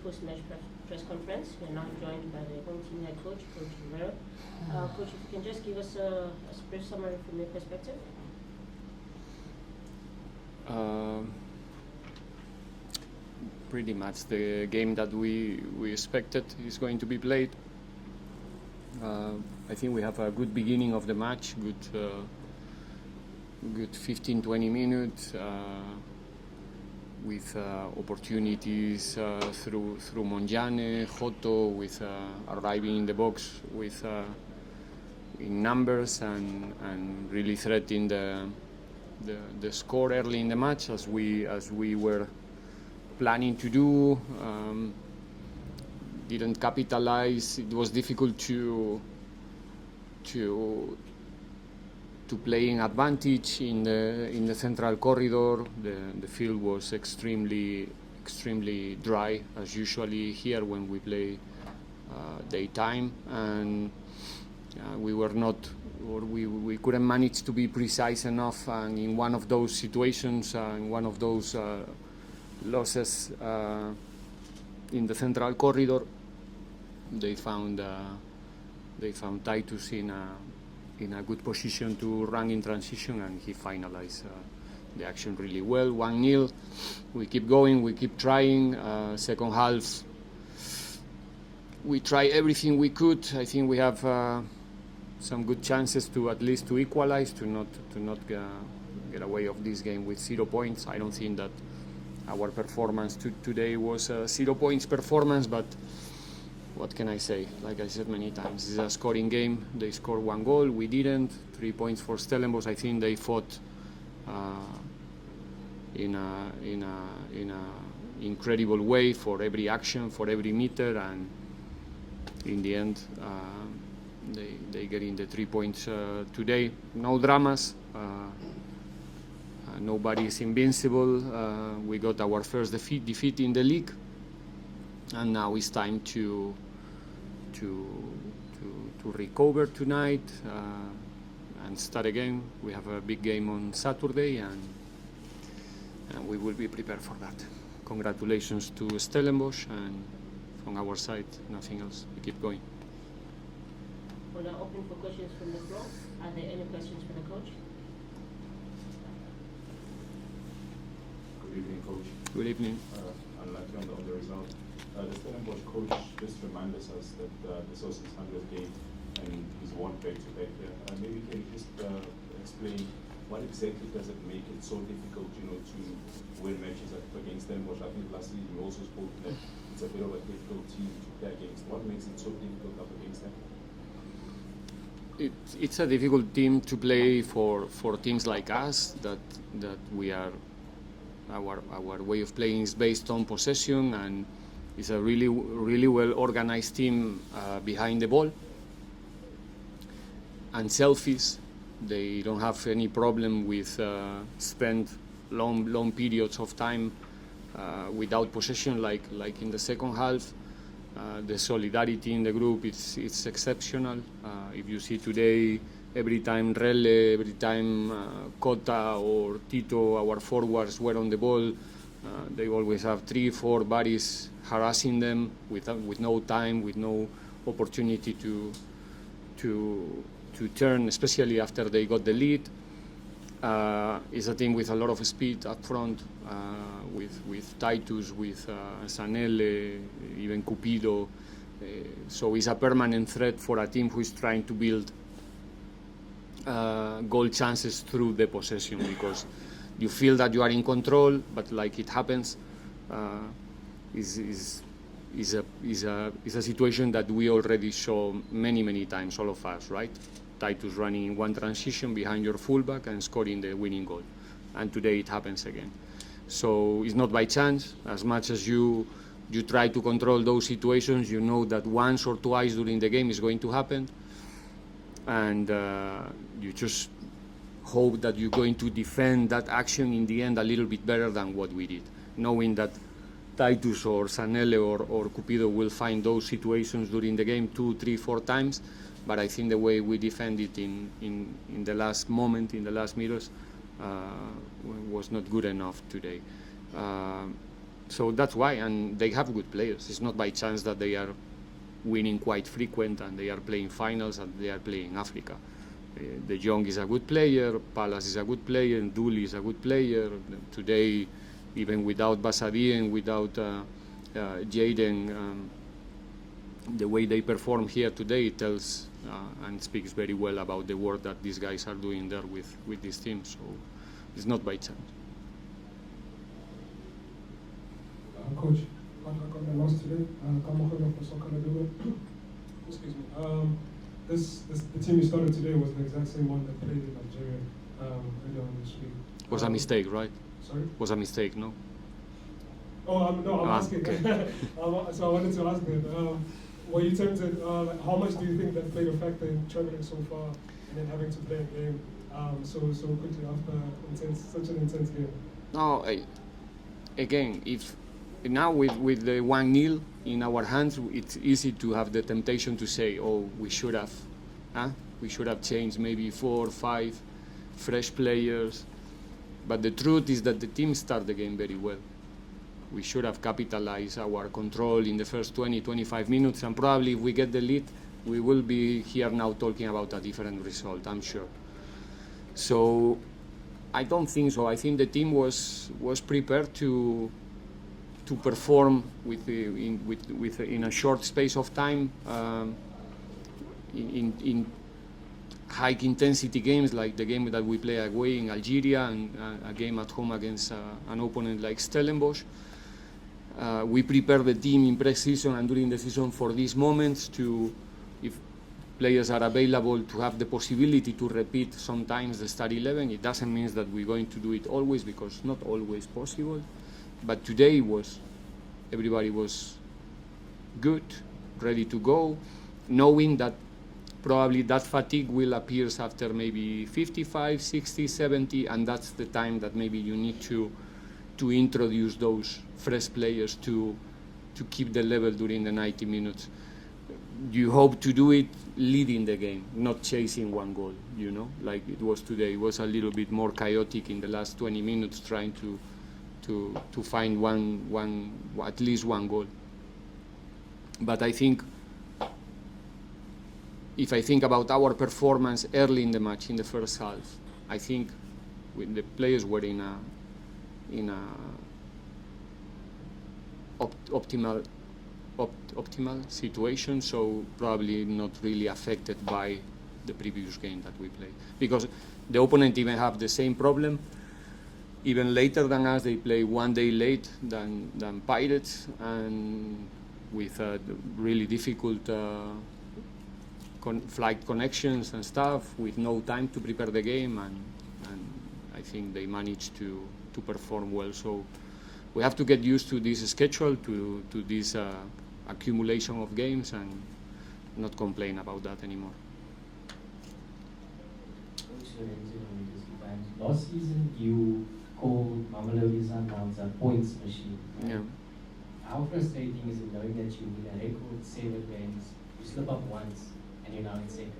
post-match press conference. We're now joined by the home team head coach, Coach Riveiro. Coach, if you can just give us a brief summary from your perspective. Pretty much the game that we expected is going to be played. I think we have a good beginning of the match, good 15-20 minutes with opportunities through Monjane, Joto, with arriving in the box with in numbers and really threatening the score early in the match as we were planning to do. Didn't capitalize. It was difficult to play in advantage in the central corridor. The field was extremely dry, as usually here when we play daytime, and we were not, or we couldn't manage to be precise enough. And in one of those situations, in one of those losses in the central corridor, they found Titus in a good position to run in transition, and he finalized the action really well. 1-0. We keep going, we keep trying. Second half, we try everything we could. I think we have some good chances to at least to equalize, to not get away of this game with 0 points. I don't think that our performance today was a 0 points performance, but what can I say? Like I said many times, this is a scoring game. They scored 1 goal, we didn't. 3 points for Stellenbosch. I think they fought in a incredible way for every action, for every meter, and in the end, they get in the 3 points today. No dramas. Nobody is invincible. We got our first defeat in the league, and now it's time to recover tonight and start again. We have a big game on Saturday, and we will be prepared for that. Congratulations to Stellenbosch, and from our side, nothing else. We keep going. We're now open for questions from the floor. Are there any questions for the coach? Good evening, Coach. Good evening. Unlucky on the result. The Stellenbosch coach just reminded us that this was his 100th game and he's won back-to-back here. Maybe can you just explain what exactly does it make it so difficult, to win matches against Stellenbosch? I think last season you also spoke that it's a bit of a difficult team to play against. What makes it so difficult up against them? It's a difficult team to play for teams like us, that we are. Our way of playing is based on possession, and it's a really well organized team behind the ball. And selfish, they don't have any problem with spend long periods of time without possession, like in the second half. The solidarity in the group it's exceptional. If you see today, every time Relle, every time Cota or Tito, our forwards were on the ball, they always have 3-4 bodies harassing them with no time, with no opportunity to turn, especially after they got the lead. It's a team with a lot of speed up front, with Titus, with Sanelle, even Cupido. So it's a permanent threat for a team who is trying to build goal chances through the possession, because you feel that you are in control, but like it happens, is a situation that we already saw many times, all of us, right? Titus running in one transition behind your fullback and scoring the winning goal, and today it happens again. So it's not by chance. As much as you try to control those situations, you know that once or twice during the game is going to happen, and you just hope that you're going to defend that action in the end a little bit better than what we did, knowing that Titus or Sanelle or Cupido will find those situations during the game 2, 3, 4 times. But I think the way we defended in the last moment, in the last meters, was not good enough today. So that's why, and they have good players. It's not by chance that they are winning quite frequent and they are playing finals and they are playing Africa. De Jong is a good player, Palace is a good player, and Dooley is a good player. Today, even without Basadi and without Jaden, the way they perform here today tells and speaks very well about the work that these guys are doing there with this team. So it's not by chance. Coach, I got the loss today. Kamakolo for Soccer Laduga. Excuse me. The team you started today was the exact same one that played in Nigeria earlier on this week. Was a mistake, right? Sorry? Was a mistake, no? Oh, no, I'm asking. Okay. So I wanted to ask that. Were you tempted? How much do you think that played a factor in traveling so far and then having to play a game so quickly after such an intense game? No, again, if now with the 1-0 in our hands, it's easy to have the temptation to say, oh, we should have changed maybe 4 or 5 fresh players. But the truth is that the team started the game very well. We should have capitalized our control in the first 20-25 minutes, and probably if we get the lead, we will be here now talking about a different result, I'm sure. So I don't think so. I think the team was prepared to perform in a short space of time in high intensity games like the game that we play away in Algeria and a game at home against an opponent like Stellenbosch. We prepare the team in pre-season and during the season for these moments to, if players are available, to have the possibility to repeat sometimes the start 11. It doesn't mean that we're going to do it always, because not always possible. But today everybody was good, ready to go, knowing that probably that fatigue will appear after maybe 55, 60, 70, and that's the time that maybe you need to introduce those fresh players to keep the level during the 90 minutes. You hope to do it leading the game, not chasing one goal, like it was today. It was a little bit more chaotic in the last 20 minutes, trying to find at least one goal. But I think, if I think about our performance early in the match, in the first half, I think when the players were in a optimal situation, so probably not really affected by the previous game that we played, because the opponent even have the same problem. Even later than us, they play 1 day late than Pirates, and with really difficult flight connections and stuff, with no time to prepare the game, and I think they managed to perform well. So we have to get used to this schedule, to this accumulation of games, and not complain about that anymore. Last season, you called Mamelodi Sundowns a points machine. Right? Yeah. How frustrating is it knowing that you win a record 7 games, you slip up once, and you're now in second?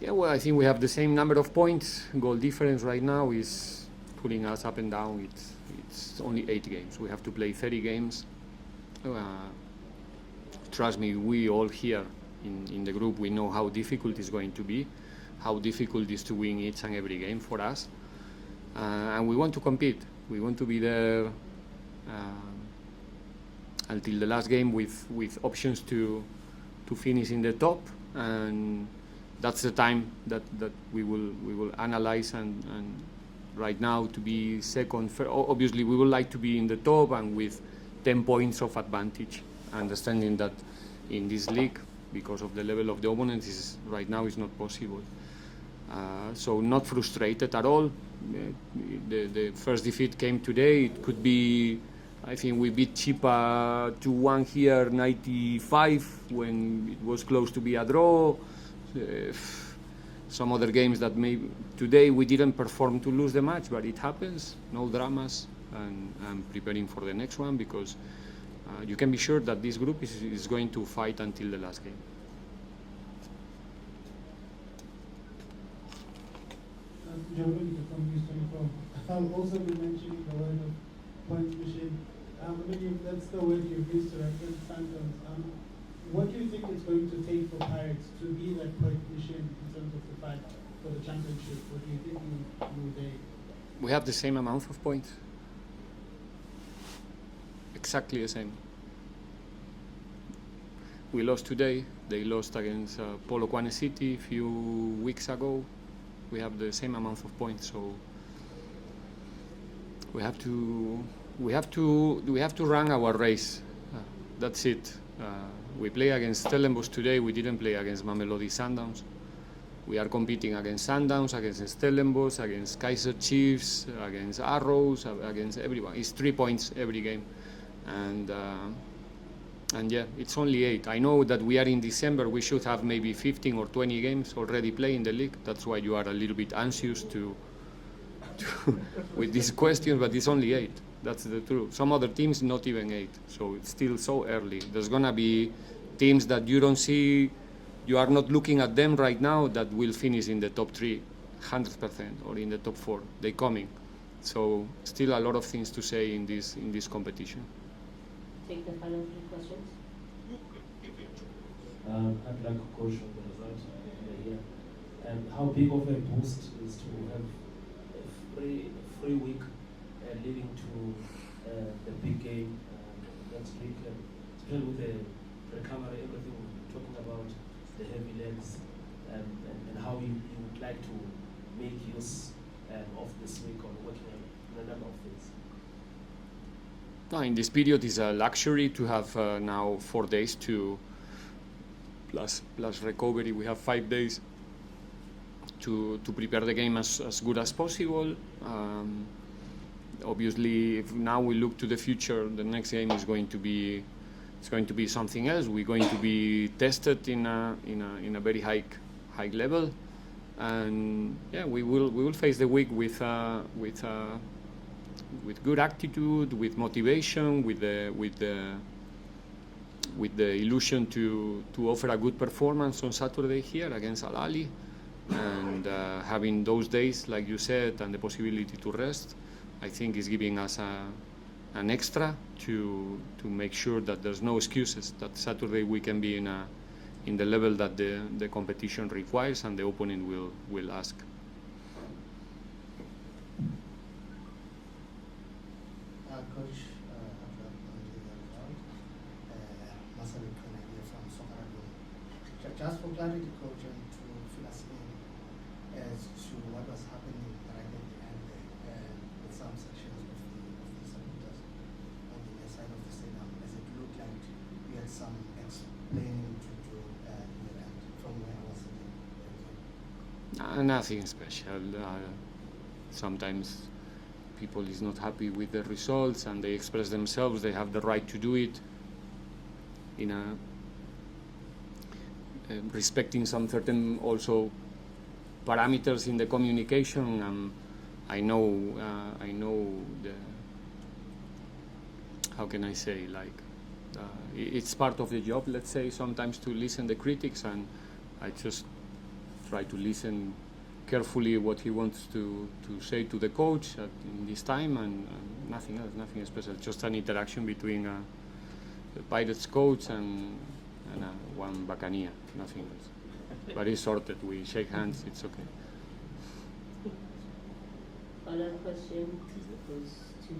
Yeah, well, I think we have the same number of points. Goal difference right now is pulling us up and down. It's only 8 games. We have to play 30 games. Trust me, we all here in the group, we know how difficult it's going to be, how difficult it is to win each and every game for us. And we want to compete. We want to be there until the last game with options to finish in the top, and that's the time that we will analyze, and right now to be second. Obviously, we would like to be in the top and with 10 points of advantage, understanding that in this league, because of the level of the opponents, right now is not possible. So not frustrated at all. The first defeat came today. It could be, I think we beat Chipa 2-1 here, 95, when it was close to be a draw. Some other games that maybe today we didn't perform to lose the match, but it happens. No dramas, and I'm preparing for the next one, because you can be sure that this group is going to fight until the last game. Also been mentioning the word of point machine. I mean, that's the word you've used to reference Sundowns. What do you think it's going to take for Pirates to be that point machine in terms of the fight for the championship? Or do you think you they? We have the same amount of points. Exactly the same. We lost today. They lost against Polokwane City a few weeks ago. We have the same amount of points, so we have to run our race. That's it. We play against Stellenbosch today. We didn't play against Mamelodi Sundowns. We are competing against Sundowns, against Stellenbosch, against Kaiser Chiefs, against Arrows, against everyone. It's 3 points every game, and yeah, it's only 8. I know that we are in December. We should have maybe 15 or 20 games already played in the league. That's why you are a little bit anxious to with this question, but it's only 8. That's the truth. Some other teams not even 8, so it's still so early. There's gonna be teams that you don't see, you are not looking at them right now, that will finish in the top 3, 100%, or in the top 4. They're coming. So still a lot of things to say in this competition. Take the final 3 questions. I'd like to coach on the result here. And how big of a boost is to have a free week leading to the big game next week, especially with the recovery, everything we're talking about, the heavy legs, and how you would like to make use of this week on working on a number of things. No, in this period is a luxury to have now 4 days to plus recovery. We have 5 days to prepare the game as good as possible. Obviously, if now we look to the future, the next game is going to be something else. We're going to be tested in a very high level, and yeah, we will face the week with good attitude, with motivation, with the illusion to offer a good performance on Saturday here against Ahly, and having those days, like you said, and the possibility to rest, I think is giving us an extra to make sure that there's no excuses, that Saturday we can be in the level that the competition requires and the opponent will ask. Coach, from Soccer. Just for clarity, Coach, and to fill us in as to what was happening right at the end there, with some sections of the supporters on the left side of the stadium, as it looked like we had some explaining to do in the end from where I was sitting. Nothing special. Sometimes people is not happy with the results and they express themselves. They have the right to do it in respecting some certain also parameters in the communication. I know the, how can I say, like it's part of the job, let's say, sometimes to listen the critics, and I just try to listen carefully what he wants to say to the coach in this time, and nothing else, nothing special, just an interaction between the Pirates coach and one Buccaneer, nothing else. But it's sorted, we shake hands, it's okay. Final question goes to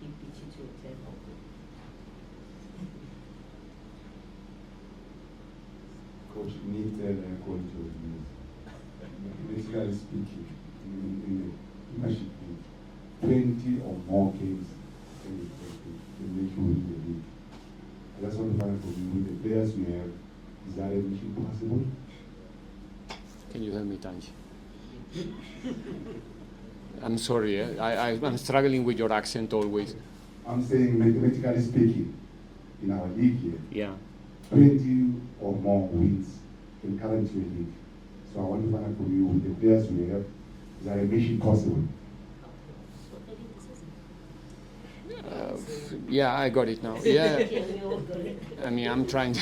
EPT to example. Coach, need quality of news. Basically speaking, in the Premiership League, 20 or more games can make you win the league. I just want to find out from you, with the players we have, is that a mission possible? Can you help me, Tanji? I'm sorry, I'm struggling with your accent always. I'm saying, mathematically speaking, in our league here, Yeah. 20 or more wins can current your league. So I want to find out from you, with the players we have, is that a mission possible? Yeah, I got it now. Yeah, I mean, I'm trying to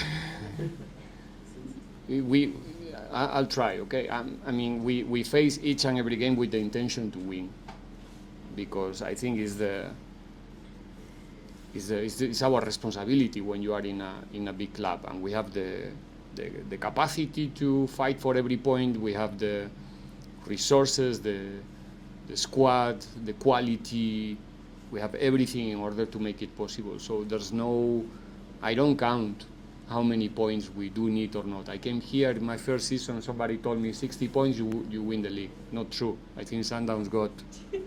I'll try, okay? I mean, we face each and every game with the intention to win. because I think it's our responsibility when you are in a big club, and we have the capacity to fight for every point. We have the resources, the squad, the quality. We have everything in order to make it possible. So I don't count how many points we do need or not. I came here in my first season, somebody told me 60 points, you win the league. Not true. I think Sundowns got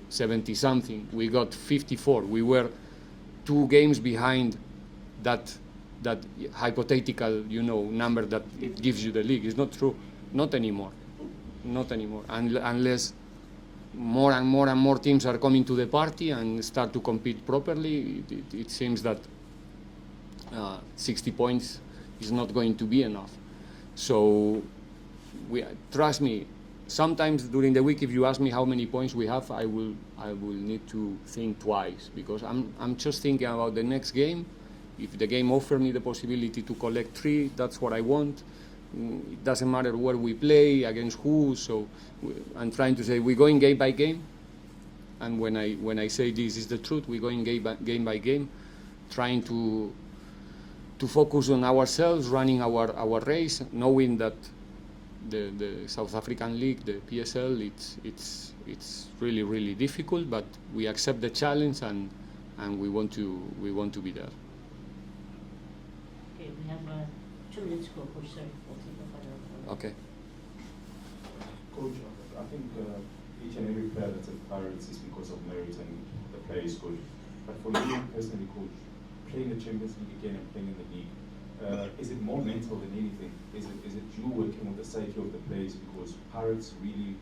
70 something. We got 54. We were 2 games behind that hypothetical, number that it gives you the league. It's not true. Not anymore. Not anymore. Unless more and more teams are coming to the party and start to compete properly, it seems that 60 points is not going to be enough. So trust me, sometimes during the week, if you ask me how many points we have, I will need to think twice, because I'm just thinking about the next game. If the game offers me the possibility to collect 3, that's what I want. It doesn't matter where we play, against who. So I'm trying to say we're going game by game, and when I say this is the truth, we're going game by game, trying to focus on ourselves, running our race, knowing that the South African League, the PSL, it's really difficult, but we accept the challenge and we want to be there. Okay, we have 2 minutes to go, Coach. Sorry, we'll take the final comment. Okay. Coach, I think each and every player that's at Pirates is because of merit and the player is good. But for you personally, Coach, playing the Champions League again and playing in the league, is it more mental than anything? Is it you working with the psyche of the players? Because Pirates really,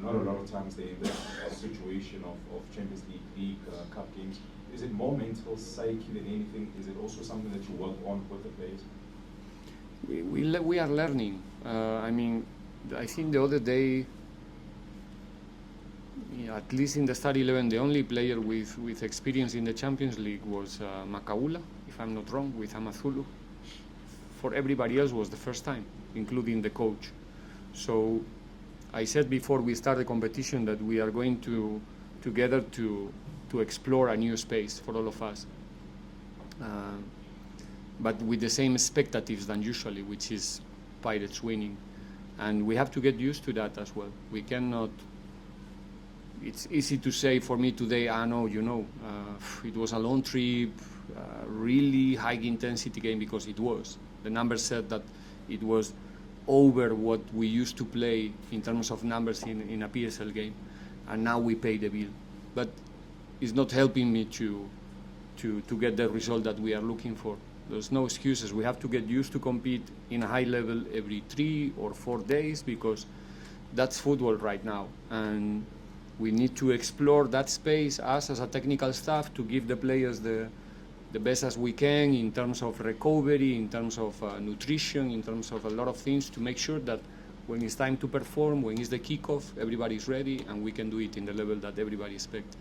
not a lot of times they're in the situation of Champions League, cup games. Is it more mental psyche than anything? Is it also something that you work on with the players? We are learning. I think the other day, at least in the Star 11, the only player with experience in the Champions League was Makaula, if I'm not wrong, with Amazulu. For everybody else was the first time, including the coach. So I said before we start the competition that we are going together to explore a new space for all of us. But with the same expectations than usually, which is Pirates winning. And we have to get used to that as well. We cannot. It's easy to say for me today, it was a long trip, really high intensity game, because it was. The numbers said that it was over what we used to play in terms of numbers in a PSL game, and now we pay the bill. But it's not helping me to get the result that we are looking for. There's no excuses. We have to get used to compete in a high level every 3 or 4 days, because that's football right now. And we need to explore that space, us as a technical staff, to give the players the best as we can in terms of recovery, in terms of nutrition, in terms of a lot of things, to make sure that when it's time to perform, when it's the kickoff, everybody's ready and we can do it in the level that everybody expects.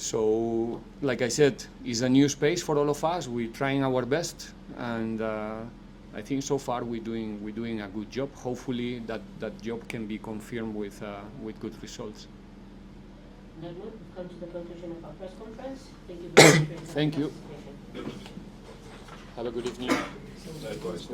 So, like I said, it's a new space for all of us. We're trying our best, and I think so far we're doing a good job. Hopefully that job can be confirmed with good results. On that note, we've come to the conclusion of our press conference. Thank you very much for your Thank you. participation. Have a good evening. Likewise.